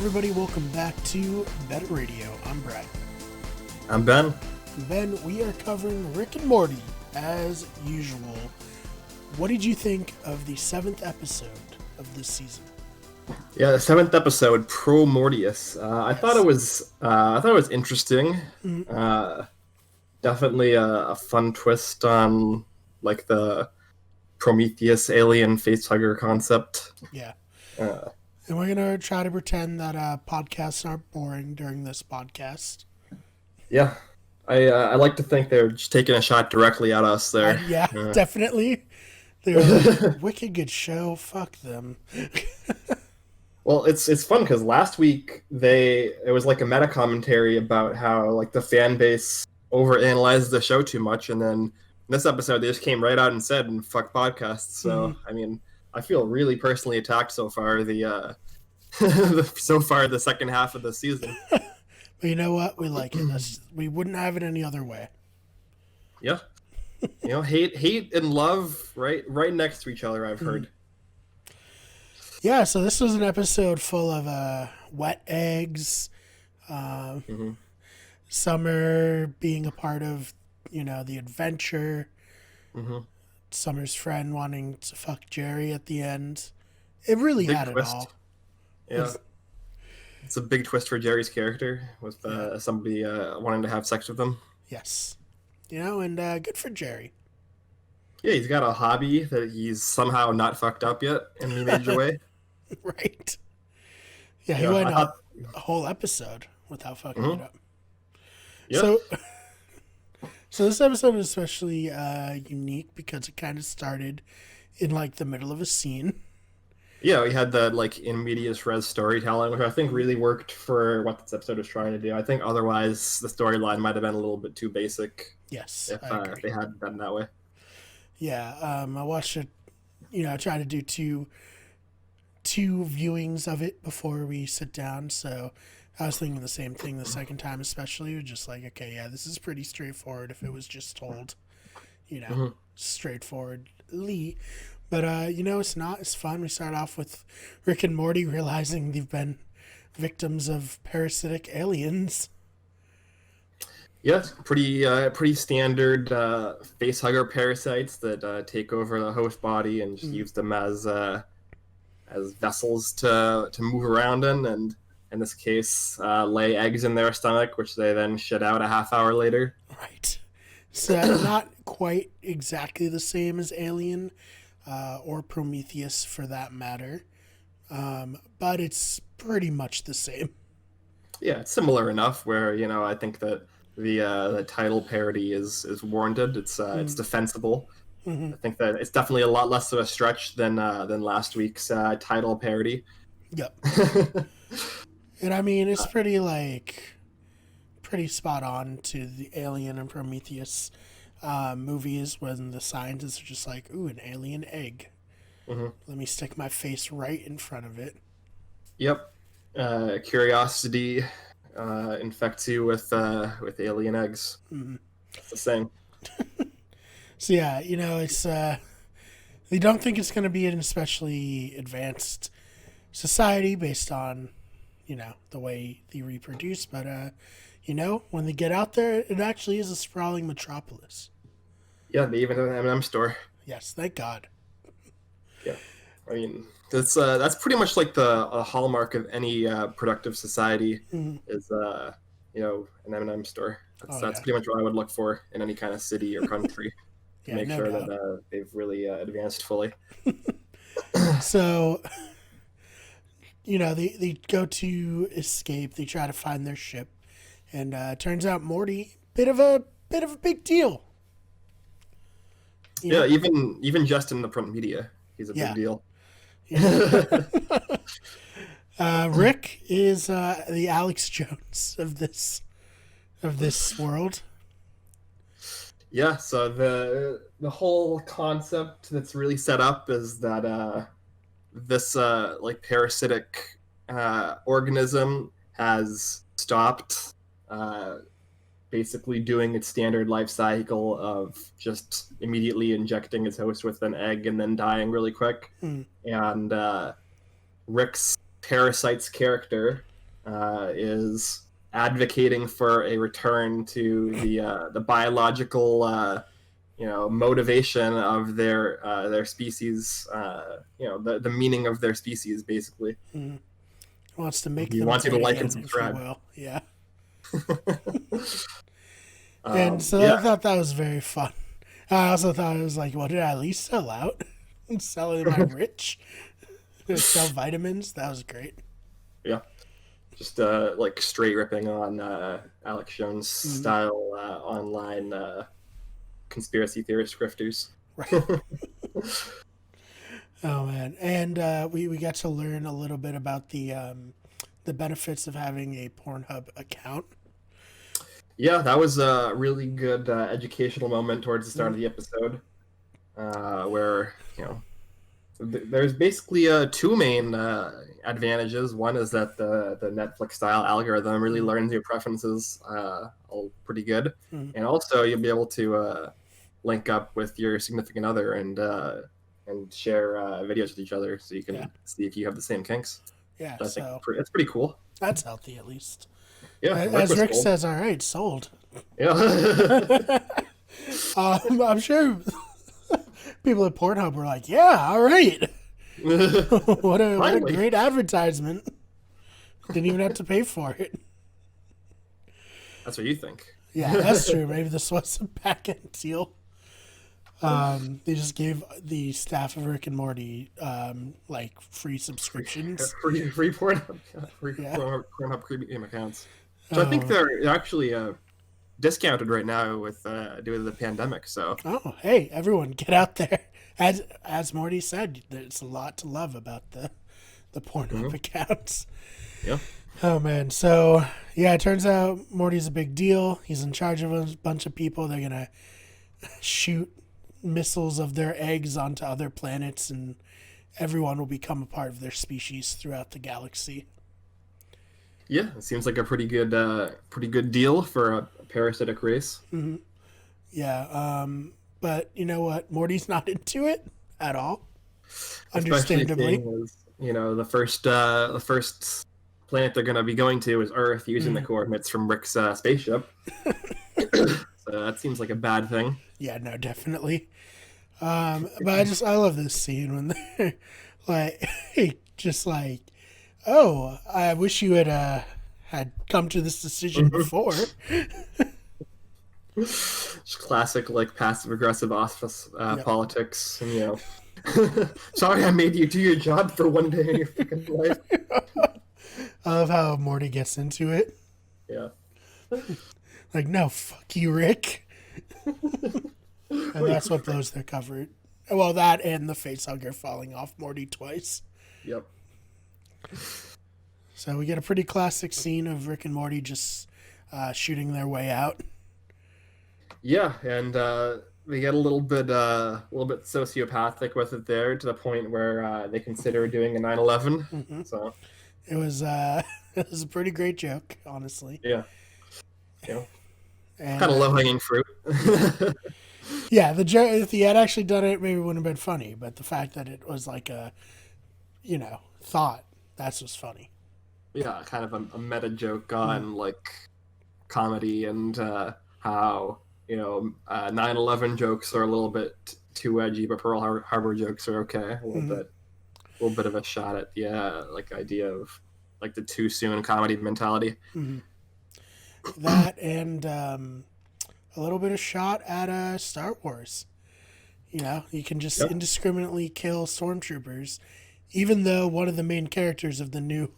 Everybody, welcome back to Better Radio. I'm Brett. I'm Ben. Ben, we are covering Rick and Morty, as usual. What did you think of the 7th episode of this season? Yeah, the 7th episode, Promortyus. I thought it was interesting. Mm-hmm. Definitely a fun twist on like the Prometheus alien facehugger concept. Yeah. Uh, And we're going to try to pretend that podcasts aren't boring during this podcast. yeah, I like to think they're just taking a shot directly at us there. Yeah, definitely. They're like, wicked good show. Fuck them. Well, it's fun because last week it was like a meta commentary about how like the fan base overanalyzed the show too much, and then in this episode they just came right out and said and fuck podcasts. So I mean, I feel really personally attacked so far. The second half of the season. But you know what? We like it. We wouldn't have it any other way. Yeah, hate and love right next to each other. I've heard. Yeah, so this was an episode full of wet eggs, Summer being a part of, the adventure, Summer's friend wanting to fuck Jerry at the end. It really Big had twist. it all. Yeah, it's a big twist for Jerry's character with somebody wanting to have sex with him. Yes. And good for Jerry. Yeah, he's got a hobby that he's somehow not fucked up yet in any major way. Right. Yeah, he went a whole episode without fucking it up. Yep. So this episode is especially unique because it kind of started in like the middle of a scene. Yeah, we had the like in medias res storytelling, which I think really worked for what this episode was trying to do. I think otherwise the storyline might have been a little bit too basic. Yes, if they hadn't done that way. Yeah, I watched it. I tried to do two viewings of it before we sit down. So I was thinking the same thing the second time, especially. Just like, okay, yeah, this is pretty straightforward if it was just told, straightforwardly. But, it's not. It's fun. We start off with Rick and Morty realizing they've been victims of parasitic aliens. Yes, pretty standard facehugger parasites that take over the host body and just use them as vessels to move around in, and in this case, lay eggs in their stomach, which they then shit out a half hour later. Right. So not quite exactly the same as Alien or Prometheus for that matter, but it's pretty much the same. Yeah, it's similar enough where, I think that the title parody is warranted. It's defensible. I think that it's definitely a lot less of a stretch than last week's title parody. Yep. And I mean, it's pretty spot on to the Alien and Prometheus movies when the scientists are just like, ooh, an alien egg. Let me stick my face right in front of it. Yep. Curiosity infects you with alien eggs. That's the same. So yeah, it's they don't think it's going to be an especially advanced society based on the way they reproduce, but when they get out there, it actually is a sprawling metropolis. Yeah, they even have an M&M store. Yes, thank God. Yeah, I mean that's pretty much like the hallmark of any productive society is an M&M store. That's pretty much what I would look for in any kind of city or country to make sure that they've really advanced fully. So, they go to escape. They try to find their ship, and turns out Morty bit of a big deal. Yeah, even just in the print media, he's a big deal. Rick is the Alex Jones of this world. Yeah, so the whole concept that's really set up is that this parasitic organism has stopped basically doing its standard life cycle of just immediately injecting its host with an egg and then dying really quick. And Rick's parasite's character is advocating for a return to the biological motivation of their species, the meaning of their species, basically. Mm. Wants to make He them wants you to great like and again, if you subscribe. will. Yeah. And so I Yeah, thought that was very fun. I also thought it was like, well, did I at least sell out? Selling my rich? Sell vitamins? That was great. yeah. Just like straight ripping on Alex Jones style online conspiracy theorist grifters. Right. Oh man, and we got to learn a little bit about the benefits of having a Pornhub account. Yeah, that was a really good educational moment towards the start of the episode, where there's basically two main advantages. One is that the Netflix style algorithm really learns your preferences all pretty good, and also you'll be able to link up with your significant other and share videos with each other, so you can see if you have the same kinks. Yeah, So I think so it's pretty cool. that's healthy at least. Yeah, As Rick says, all right, sold. Yeah. I'm sure people at Pornhub were like, yeah, all right. What a great advertisement. Didn't even have to pay for it. That's what you think. Yeah, that's true. Maybe this was a back-end deal. They just gave the staff of Rick and Morty like free subscriptions. Free Pornhub, Pornhub premium accounts. So I think they're actually discounted right now with due to the pandemic. So hey, everyone, get out there! As Morty said, there's a lot to love about the Pornhub accounts. Yeah. Oh man, so yeah, it turns out Morty's a big deal. He's in charge of a bunch of people. They're gonna shoot missiles of their eggs onto other planets, and everyone will become a part of their species throughout the galaxy. Yeah, it seems like a pretty good deal for a parasitic race. Mm-hmm. Yeah, but you know what? Morty's not into it at all. Understandably, the first planet they're going to be going to is Earth, using the coordinates from Rick's spaceship. So that seems like a bad thing. Yeah, no, definitely. But I love this scene when they're like, just like, oh, I wish you had come to this decision before. Just classic, like, passive aggressive office politics, and sorry I made you do your job for one day in your freaking life. I love how Morty gets into it. Yeah. Like, no, fuck you, Rick. And that's what blows their cover. Well, that and the facehugger falling off Morty twice. Yep. So we get a pretty classic scene of Rick and Morty just shooting their way out. Yeah, and they get a little bit sociopathic with it there, to the point where they consider doing a 9/11. Mm-hmm. So it was it was a pretty great joke, honestly. Yeah. Kind of low-hanging fruit. Yeah, the joke, if he had actually done it, maybe it wouldn't have been funny. But the fact that it was like a, thought, that's what's funny. Yeah, kind of a meta joke on like comedy, and how 9/11 jokes are a little bit too edgy, but Pearl Harbor jokes are okay. A little bit of a shot at the like idea of like the too soon comedy mentality. Mm-hmm. That and a little bit of shot at Star Wars. You can just indiscriminately kill stormtroopers, even though one of the main characters of the new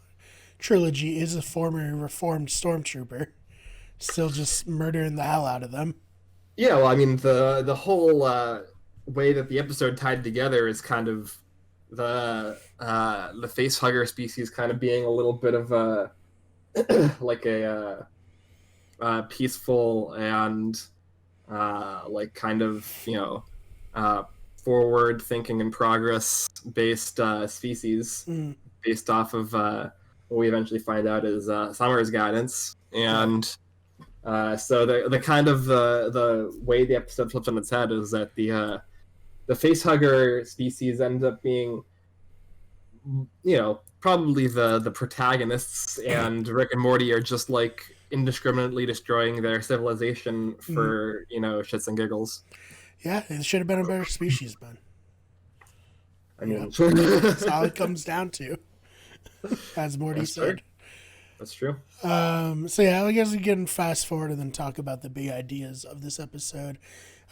trilogy is a former reformed stormtrooper. Still just murdering the hell out of them. Yeah, well, I mean, the whole way that the episode tied together is kind of the facehugger species kind of being a little bit of a like a peaceful and like kind of forward thinking and progress based species, based off of what we eventually find out is Summer's guidance. And so the kind of the way the episode flips on its head is that the facehugger species ends up being probably the protagonists and Rick and Morty are just like indiscriminately destroying their civilization for shits and giggles. Yeah, it should have been a better species, man. I mean, That's all it comes down to, as Morty said. That's true. So yeah, I guess we can fast forward and then talk about the big ideas of this episode.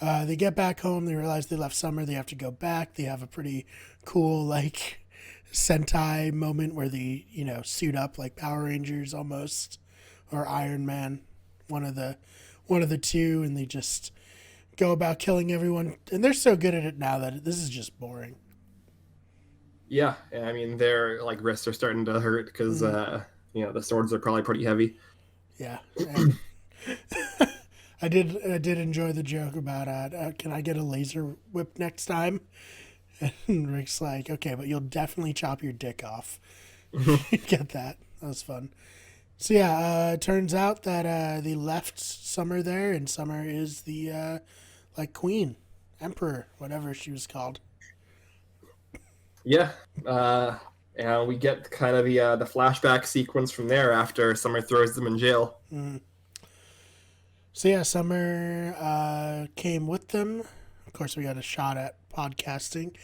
They get back home. They realize they left Summer. They have to go back. They have a pretty cool like Sentai moment where they suit up like Power Rangers almost, or Iron Man, one of the two, and they just go about killing everyone. And they're so good at it now that this is just boring. Yeah, I mean their like wrists are starting to hurt because the swords are probably pretty heavy. Yeah. And I did enjoy the joke about can I get a laser whip next time? And Rick's like, okay, but you'll definitely chop your dick off. Get that? That was fun. So yeah, it turns out that they left Summer there, and Summer is the like queen, emperor, whatever she was called. Yeah, and we get kind of the flashback sequence from there after Summer throws them in jail. Mm. So yeah, Summer came with them. Of course, we got a shot at podcasting.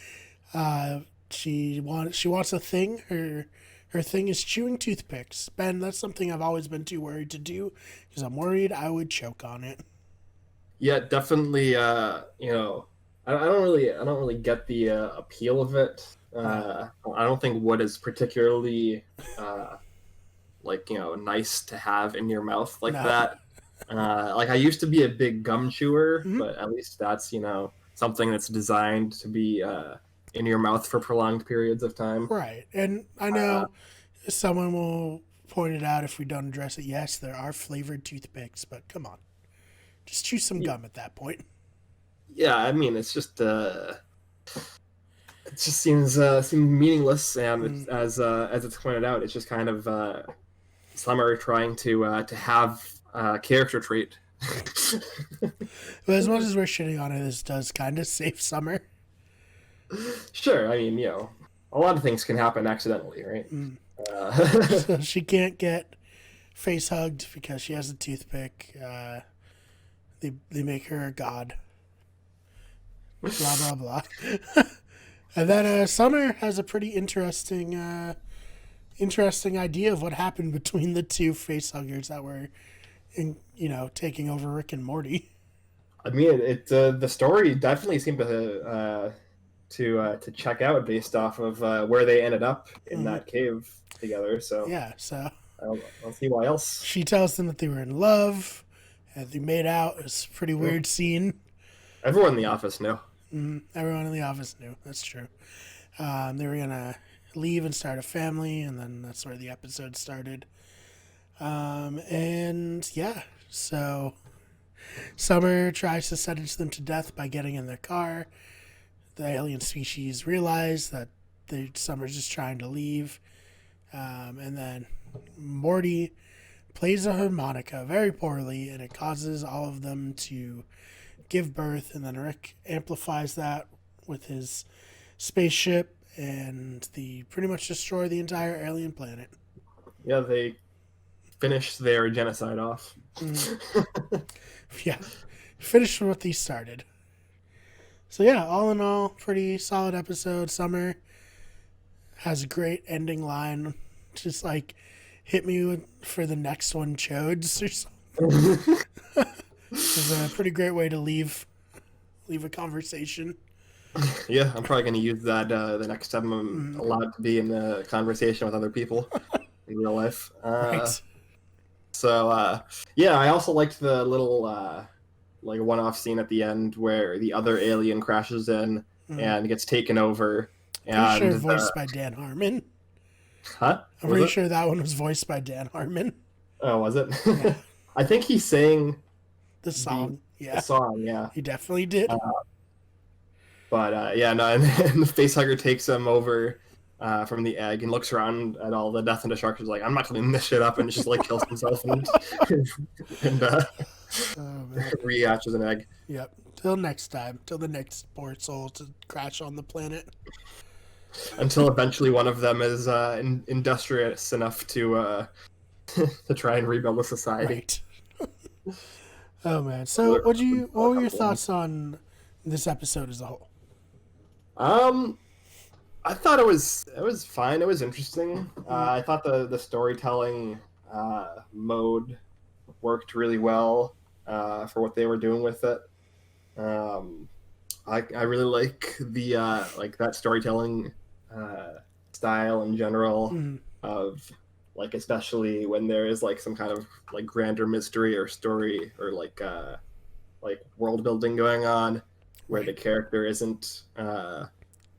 She wants a thing. Her thing is chewing toothpicks. Ben, that's something I've always been too worried to do because I'm worried I would choke on it. Yeah, definitely. I don't really get the appeal of it. I don't think wood is particularly nice to have in your mouth like that. Like I used to be a big gum chewer, but at least that's something that's designed to be in your mouth for prolonged periods of time. Right, and I know someone will point it out if we don't address it. Yes, there are flavored toothpicks, but come on, just chew some gum at that point. Yeah, I mean it's just it just seems meaningless, and as it's pointed out, it's just kind of Summer trying to have a character trait. But as much as we're shitting on it, this does kind of save Summer. Sure, I mean a lot of things can happen accidentally, right? So she can't get face hugged because she has a toothpick. They make her a god. Blah blah blah. And then Summer has a pretty interesting idea of what happened between the two face huggers that were, taking over Rick and Morty. I mean, the story definitely seemed to check out based off of where they ended up in that cave together. So yeah, so I don't see why else. She tells them that they were in love, and they made out. It was a pretty weird scene. Everyone in the office knew. Everyone in the office knew. That's true. They were gonna leave and start a family, and then that's where the episode started. And yeah, so Summer tries to sentence them to death by getting in their car. The alien species realize that Summer's just trying to leave, and then Morty plays a harmonica very poorly, and it causes all of them to give birth, and then Rick amplifies that with his spaceship, and they pretty much destroy the entire alien planet. Yeah, they finish their genocide off. Yeah, finish what they started. So yeah, all in all, pretty solid episode. Summer has a great ending line, just like hit me for the next one, chodes or something. It's a pretty great way to leave a conversation. Yeah, I'm probably going to use that the next time I'm allowed to be in a conversation with other people in real life. Right. So, yeah, I also liked the little one-off scene at the end where the other alien crashes in and gets taken over. I'm pretty sure voiced by Dan Harmon. Huh? I'm pretty sure that one was voiced by Dan Harmon. Oh, was it? Yeah. I think he sang the song. The song, yeah. He definitely did. But yeah, no, and the facehugger takes him over from the egg and looks around at all the death and destruction. Is like, I'm not cleaning this shit up, and just like kills himself and rehatches an egg. Yep. Till next time. Till the next poor soul to crash on the planet. until eventually one of them is industrious enough to to try and rebuild a society. Right. Oh man. So So, what were your couple of them. thoughts on this episode as a whole? Um, I thought it was fine. It was interesting. I thought the storytelling mode worked really well for what they were doing with it. Um, I really like that storytelling uh, style in general Mm-hmm. of like especially when there is like some kind of like grander mystery or story or like world building going on where Right. the character isn't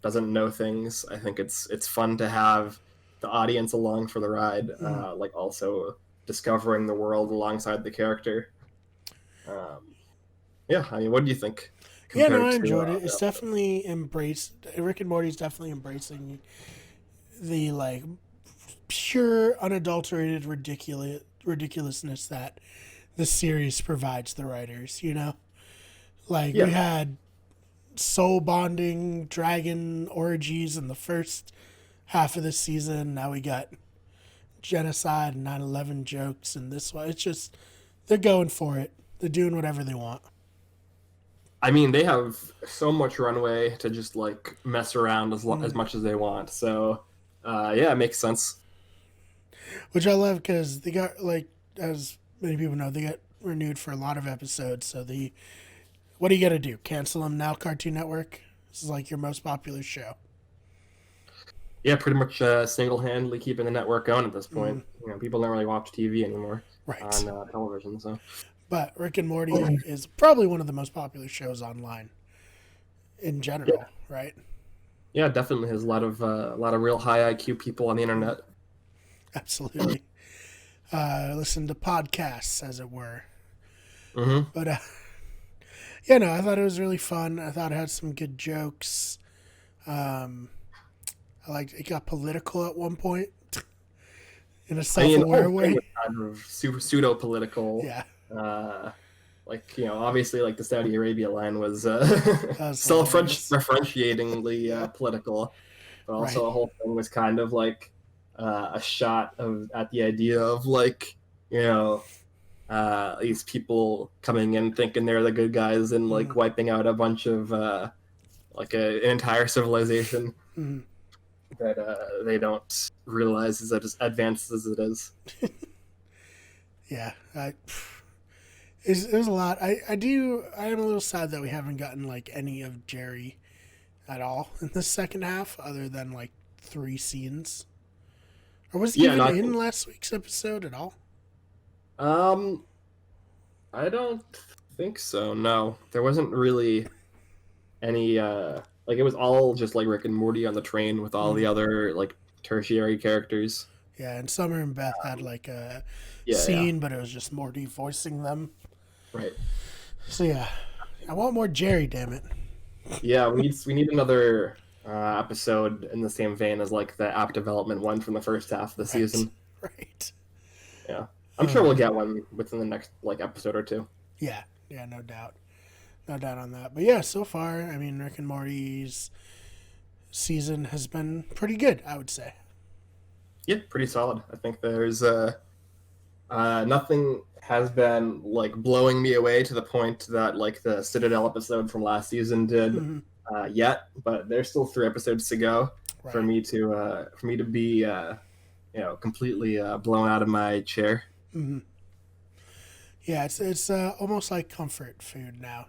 doesn't know things. I think it's fun to have the audience along for the ride, Mm-hmm. like also discovering the world alongside the character. Um, yeah, I mean, what do you think Yeah, no, compared I to enjoyed it. the It's episode? definitely embraced. Rick and Morty's definitely embracing the like pure, unadulterated ridiculousness that the series provides the writers. Like we Yeah, had soul bonding, dragon orgies in the first half of the season. Now we got genocide and 9/11 jokes in this one. It's just they're going for it. They're doing whatever they want. I mean, they have so much runway to just like mess around as much as they want. So, yeah, it makes sense. Which I love because they got like, as many people know, they got renewed for a lot of episodes. So what are you gonna do? Cancel them now? Cartoon Network. This is like your most popular show. Yeah, pretty much single-handedly keeping the network going at this Mm, point. People don't really watch TV anymore right. on television, so But Rick and Morty is probably one of the most popular shows online in yeah, general, right? yeah, definitely has a lot of real high IQ people on the internet. Absolutely. Listen to podcasts, as it were. Hmm. But yeah, no, I thought it was really fun. I thought it had some good jokes. Um, I liked it got political at one point in a I mean, the self-aware whole thing way. was kind of pseudo political. Yeah, Uh, like obviously, like the Saudi Arabia line was that was hilarious. self-referentiatingly Yeah, political, but also right. the whole thing was kind of like a shot of at the idea of like you know these people coming in thinking they're the good guys and like Mm, wiping out a bunch of an entire civilization mm, that they don't realize is as advanced as it is. yeah, it was a lot. I am a little sad that we haven't gotten like any of Jerry at all in the second half, other than like 3 scenes. Or was he Yeah, no, even I in think last week's episode at all? um I don't think so. No, there wasn't really any like it was all just like Rick and Morty on the train with all the Mm, other like tertiary characters. yeah, and Summer and Beth had like a Yeah, yeah, scene, but it was just Morty voicing them. right. So yeah, I want more Jerry. Damn it! Yeah, we need another episode in the same vein as like the app development one from the first half of the Right, season. right. Yeah, I'm Oh sure we'll man, get one within the next like episode or two. yeah, yeah, no doubt, no doubt on that. But yeah, so far, I mean, Rick and Morty's season has been pretty good, I would say. Yeah, pretty solid. I think there's nothing has been like blowing me away to the point that like the Citadel episode from last season did Mm-hmm. yet, but there's still 3 episodes to go for Right. me to be completely blown out of my chair. Mm-hmm. Yeah, it's almost like comfort food now.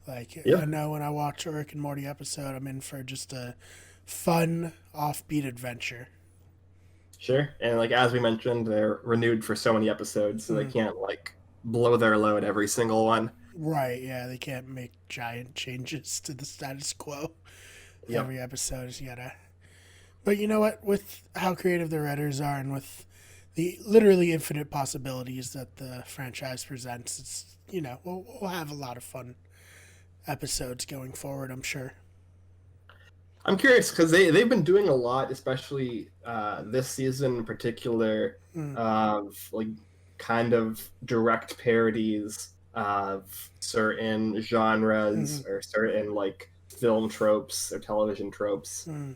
Like Yeah, I know when I watch a Rick and Morty episode, I'm in for just a fun, offbeat adventure. sure. And like as we mentioned, they're renewed for so many episodes, so they Mm-hmm. can't like blow their load every single one. Right? Yeah, they can't make giant changes to the status quo Yep. every episode. Is gotta. But you know what? With how creative the writers are, and with the literally infinite possibilities that the franchise presents, it's we'll have a lot of fun episodes going forward. I'm sure. I'm curious because they've been doing a lot, especially this season in particular, Mm, of like kind of direct parodies of certain mm-hmm. genres or certain like film tropes or television tropes. Mm.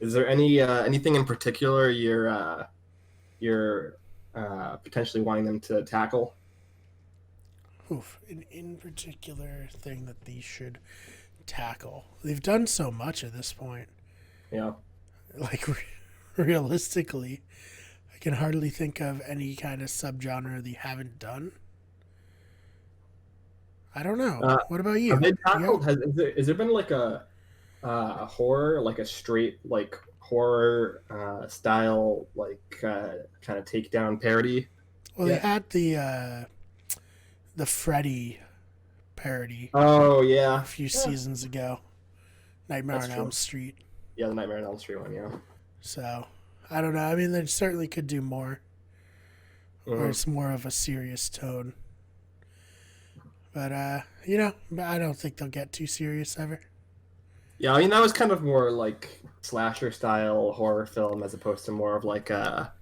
Is there anything in particular you're potentially wanting them to tackle? Oof. An in particular thing that these should tackle. They've done so much at this point. Yeah. Like, realistically, I can hardly think of any kind of subgenre they haven't done. I don't know. What about you? Have they tackled? Has there been like a horror, like a straight like horror style like kind of takedown parody? Well, they had the Freddy parody Oh yeah, a few seasons ago. Nightmare on Elm Street. Yeah, the Nightmare on Elm Street one. Yeah. So I don't know. I mean, they certainly could do more, or it's more of a serious tone. But I don't think they'll get too serious ever. Yeah, I mean that was kind of more like slasher style horror film as opposed to more of like a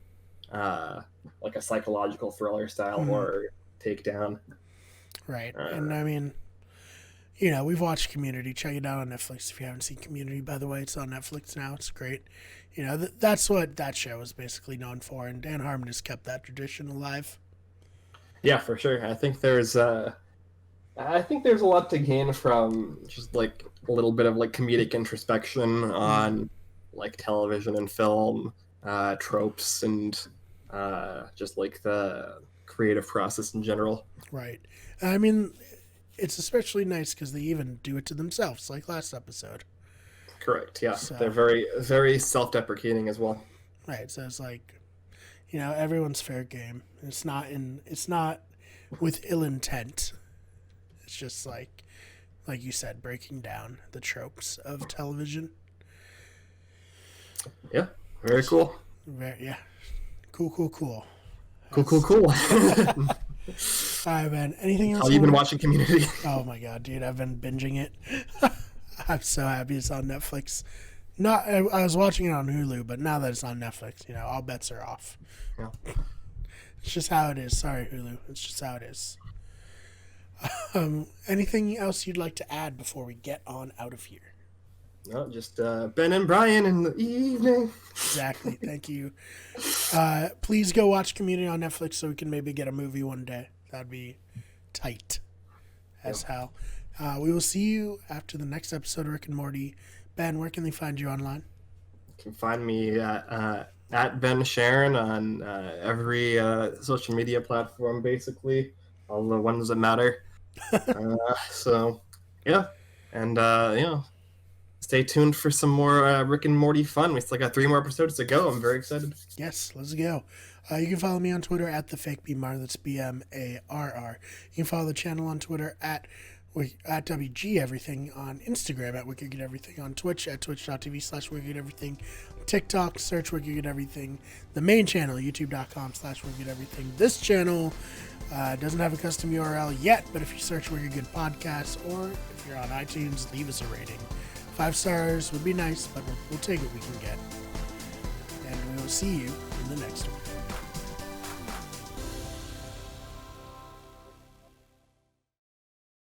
psychological thriller style horror takedown. Right, and I mean, we've watched Community. Check it out on Netflix if you haven't seen Community. By the way, it's on Netflix now. It's great. That's what that show is basically known for, and Dan Harmon has kept that tradition alive. Yeah, for sure. I think there's a lot to gain from just like a little bit of like comedic introspection on like television and film tropes and just like the creative process in general. Right. I mean, it's especially nice because they even do it to themselves, like last episode. Correct. Yeah, so, they're very, very self-deprecating as well. Right. So it's like, everyone's fair game. It's not with ill intent. It's just like you said, breaking down the tropes of television. Yeah. Very cool. Yeah. Cool. Cool. All right, man. Anything else? Have you been watching Community? Oh my god, dude! I've been binging it. I'm so happy it's on Netflix. I was watching it on Hulu, but now that it's on Netflix, all bets are off. Yeah. It's just how it is. Sorry, Hulu. It's just how it is. Anything else you'd like to add before we get on out of here? No, just Ben and Brian in the evening. Exactly. Thank you. Please go watch Community on Netflix so we can maybe get a movie one day. That'd be tight as hell. We will see you after the next episode of Rick and Morty. Ben, where can they find you online? You can find me at Ben Sharon on every social media platform, basically. All the ones that matter. So, yeah. And, stay tuned for some more Rick and Morty fun. We still got 3 more episodes to go. I'm very excited. Yes, let's go. You can follow me on Twitter at @theFakeBMar. That's BMARR. You can follow the channel on Twitter at WG Everything, on Instagram at Wicked Everything, on Twitch at twitch.tv/Wicked Everything, TikTok, search Wicked Everything, the main channel, youtube.com/Wicked Everything. This channel doesn't have a custom URL yet, but if you search Wicked Good Podcasts, or if you're on iTunes, leave us a rating. 5 stars would be nice, but we'll take what we can get. And we will see you in the next one.